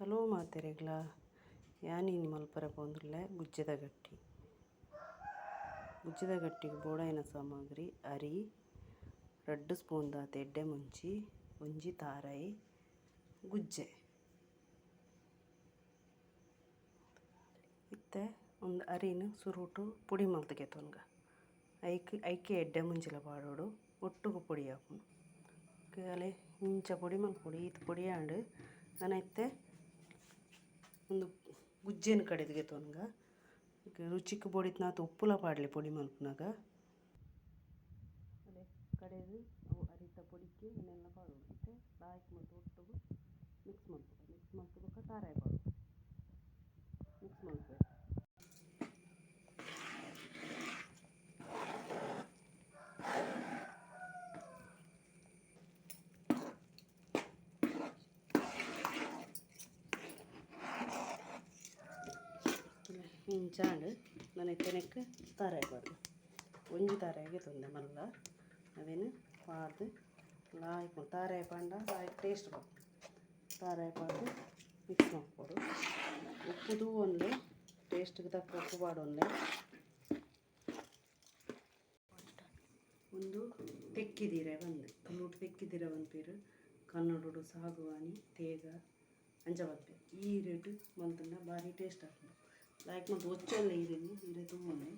hello ಮಾತೆರೆಗ್ಲ ಯಾನೀನು ಮಲ್ಪರೆ ಪೋಂದುಲ್ಲೆ ಗುಜ್ಜೆದ ಗಟ್ಟಿಗೆ ಬೋಡಾಯಿನ ಸಾಮಗ್ರಿ ಅರಿ 2 spoon ದಾತೆ ಎಡ್ಡೆ ಮುಂಚಿ ಒಂಜಿ ತಾರಾಯಿ ಗುಜ್ಜೆ ಇತ್ತೆ ಒಂದು ಅರಿನ ಸುರುಟು ಪುಡಿ ಮಲ್ತಗೆ ತೊನ್ಗ ಐಕೆ ಎಡ್ಡೆ ಮುಂಚಿಲ ಪಾಡೋಡು ಒಟ್ಟುಗು ಪುಡಿ ಹಾಕೊಂಡು ಅಲೆ ಇಂಚ ಪುಡಿ ಮಲ್ಪೊಡಿ ಇದು ಪುಡಿ ಆಂಡು ನಾನು ಇತ್ತೆ ಒಂದು ಗುಜ್ಜೆನ ಕಡೆದಿಗೆ ತೊನ್ಗ ರುಚಿಗೆ ಬೋಡಿತ್ ನಾತು ಉಪ್ಪುಲ ಪಾಡಲಿ ಪುಡಿ ಮಲ್ಪನಾಗ ಅಲೆ ಕಡೆದು ಅವು ಅರಿತ ಪುಡಿಗೆ ಇನ್ನೆಲ್ಲ ಪಾಡೋದು ಮತ್ತೆ ಲಾಯ್ಕ್ ಮತ್ತು ಒಟ್ಟುಗು ಮಿಕ್ಸ್ ಮಲ್ಪುಗ ತಾರಾಯಿ ಪಾಡೋದು ಮಿಕ್ಸ್ ಮಲ್ಪೆ ಇಂಚಾಂಡು ನಾನು ತೆನಕ್ಕೆ ತಾರಾಯಿ ಪಾಡ್ದು ಒಂಜಿ ತಾರಾಯಿಗೆ ತೊಂದೆ ಮಲ್ಲ ಅವೇನು ಪಾಡ್ದು ಲಾಯ್ಕ್ ತಾರಾಯಿ ಪಾಂಡ ಲಾಯ್ಕ್ ಟೇಸ್ಟ್ ಬರ್ತದೆ ತಾರಾಯಿ ಪಾಡ್ದು ಮಿಕ್ಸ್ ಮಾಡ್ಕೊಡು ಉಪ್ಪುದು ಒಂದೇ ಟೇಸ್ಟ್ಗೆ ತಕ್ಕ ಉಪ್ಪು ಪಾಡೊಂದೆ ಒಂದು ತೆಕ್ಕಿದೀರೆ ಬಂದು ತುಳುಟು ತೆಕ್ಕಿದೀರೆ ಬಂದ್ಪೇರು ಕನ್ನಡೋಡು ಸಾಗುವಾನಿ ತೇಗ ಅಂಚ ಬಂದ್ಪೇರು ಈ ರೇಟು ಮಂತನ್ನ ಭಾರಿ ಟೇಸ್ಟ್ ಆಗ್ತದೆ ಲೈಕ್ ಮತ್ತು ಒಚ್ಚಲ್ಲ ಈರೆ ತುಂಬನೇ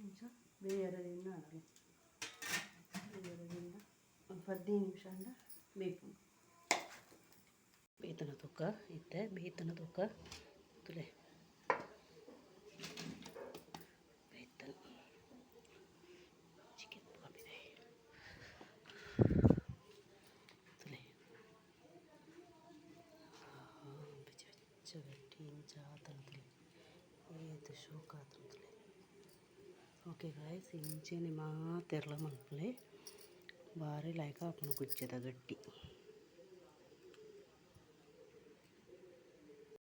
ಇಂಚ ಬೇಯರದಿಂದ ಒಂದು 15 ನಿಮಿಷ ಅಂಡ ಬೇಕು ಬೇತನ ತೂಕ ಇತ್ತೆ ಬೇತನ ತೂಕ ತುಲೆ ಬೇತನ ಚಿಕನ್ ಕಾಪಿದೆ ತುಲೆ ಬೆಚ್ಚ ಗಟ್ಟಿ ಇಂಚ ಆತನ ತುಲೆ ಏತು ಶೋಕ ಆತನ ತುಲೆ ಓಕೆ ಗಾಯ್ಸ್ ಇಂಚೆನೆ ಮಾತೆರ್ಲ ಮಲ್ಪಲೆ ಭಾರಿ ಲೈಕ್ ಹಾಕೊಂಡು ಗುಜ್ಜೆದ ಗಟ್ಟಿ